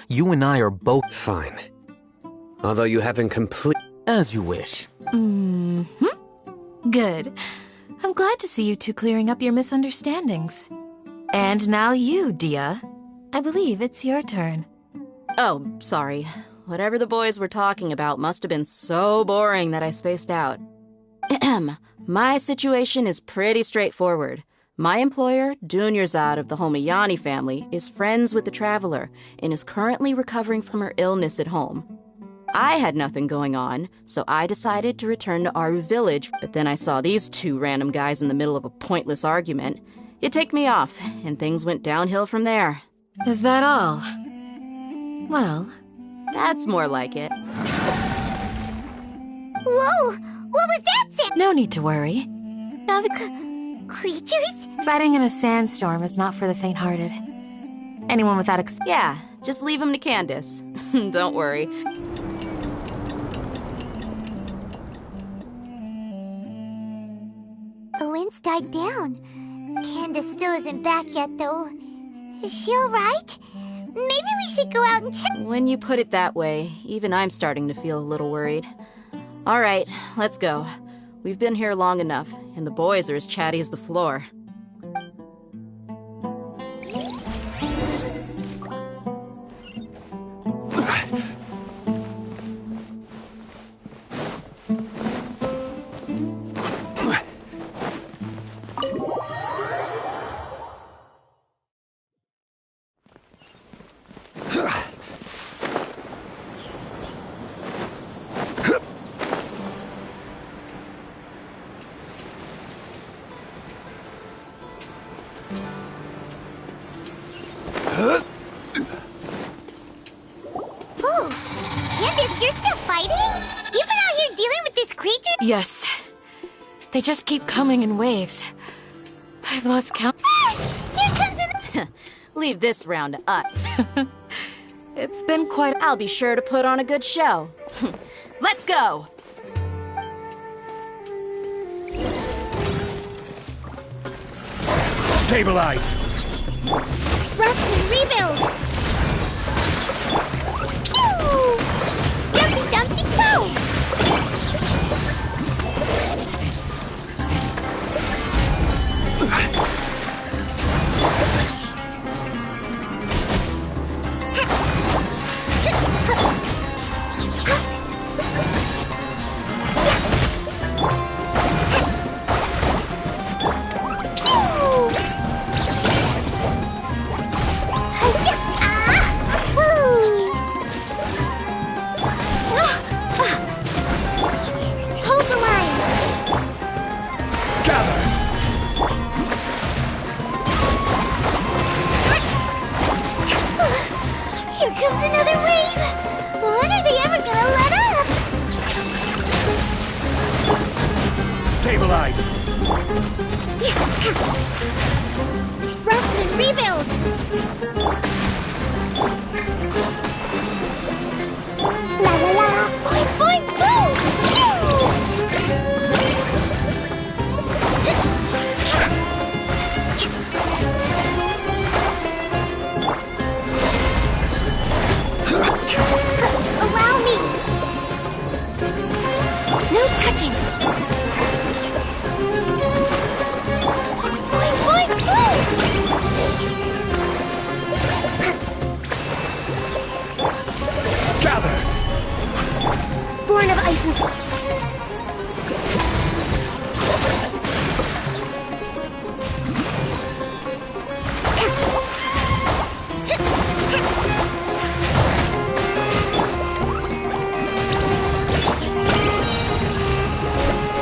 S14: You and I are both—
S15: Fine. Although you haven't complete—
S14: As you wish.
S16: Good. I'm glad to see you two clearing up your misunderstandings. And now you, Dia. I believe it's your turn.
S5: Oh, sorry. Whatever the boys were talking about must have been so boring that I spaced out. My situation is pretty straightforward. My employer, Dunyarzad of the Homayani family, is friends with the Traveler and is currently recovering from her illness at home. I had nothing going on, so I decided to return to our village, but then I saw these two random guys in the middle of a pointless argument. It ticked me off, and things went downhill from there.
S16: Is that all? Well,
S5: that's more like it.
S3: Whoa! What was that, Sim?
S16: No need to worry.
S3: Now the creatures?
S16: Fighting in a sandstorm is not for the faint-hearted. Anyone without
S5: Yeah, just leave him to Candace. Don't worry.
S3: The wind violence died down. Candace still isn't back yet, though. Is she alright? Maybe we should go out and check.
S5: When you put it that way, even I'm starting to feel a little worried. All right, let's go. We've been here long enough, and the boys are as chatty as the floor.
S1: Yes. They just keep coming in waves. I've lost count.
S3: Here comes an...
S5: Leave this round to us.
S1: It's been quite...
S5: I'll be sure to put on a good show. Let's go!
S9: Stabilize!
S3: Rust and rebuild! Pew! Yumpty dumpty go!
S9: Stabilize!
S3: Rust and rebuild! La la la! Boing boing boom! Allow me! No touching!
S9: Gather!
S3: Born of ice and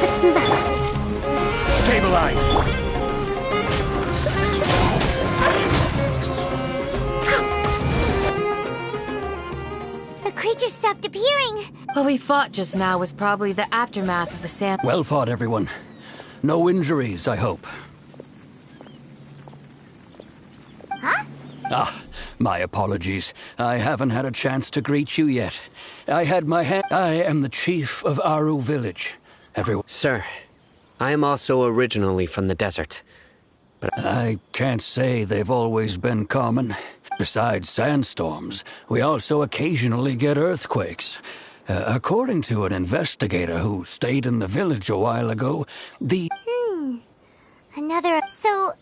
S3: let's move out.
S9: Stabilize!
S3: Creatures stopped appearing.
S1: What we fought just now was probably the aftermath of the sand.
S10: Well fought, everyone. No injuries, I hope.
S3: Huh?
S10: Ah, my apologies. I haven't had a chance to greet you yet. I am the chief of Aru Village. Everyone.
S15: Sir, I am also originally from the desert. But
S10: I can't say they've always been common. Besides sandstorms, we also occasionally get earthquakes. According to an investigator who stayed in the village a while ago,
S3: Another... So,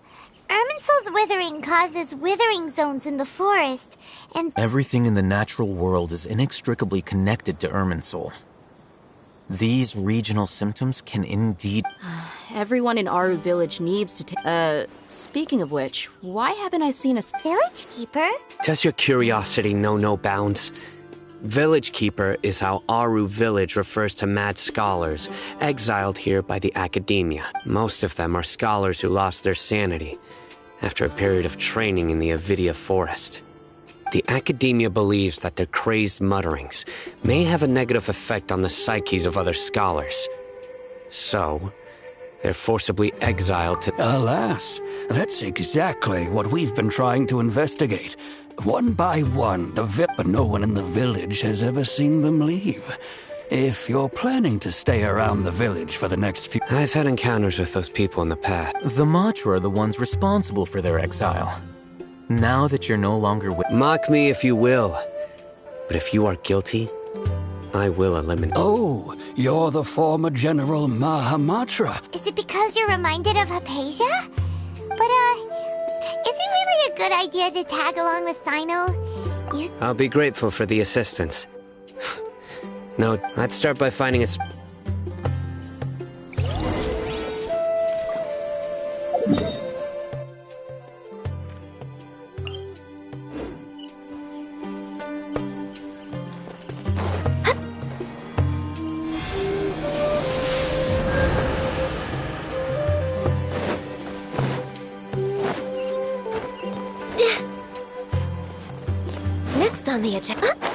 S3: Irminsul's withering causes withering zones in the forest, and...
S14: Everything in the natural world is inextricably connected to Irminsul. These regional symptoms can indeed...
S5: Everyone in Aru Village needs to take... speaking of which, why haven't I seen a...
S3: Village Keeper?
S15: does your curiosity know no bounds? Village Keeper is how Aru Village refers to mad scholars, exiled here by the academia. Most of them are scholars who lost their sanity after a period of training in the Avidia forest. The academia believes that their crazed mutterings may have a negative effect on the psyches of other scholars. So, they're forcibly exiled to...
S10: Alas, that's exactly what we've been trying to investigate. One by one, but no one in the village has ever seen them leave. If you're planning to stay around the village for the next few...
S15: I've had encounters with those people in the past.
S14: The Matra are the ones responsible for their exile. Now that you're no longer with...
S15: Mock me if you will, but if you are guilty, I will eliminate...
S10: Oh, you're the former General Mahamatra.
S3: Is it because you're reminded of Hypatia? But, is it really a good idea to tag along with Sino?
S15: I'll be grateful for the assistance. No, I'd start by finding a...
S3: Next on the agenda...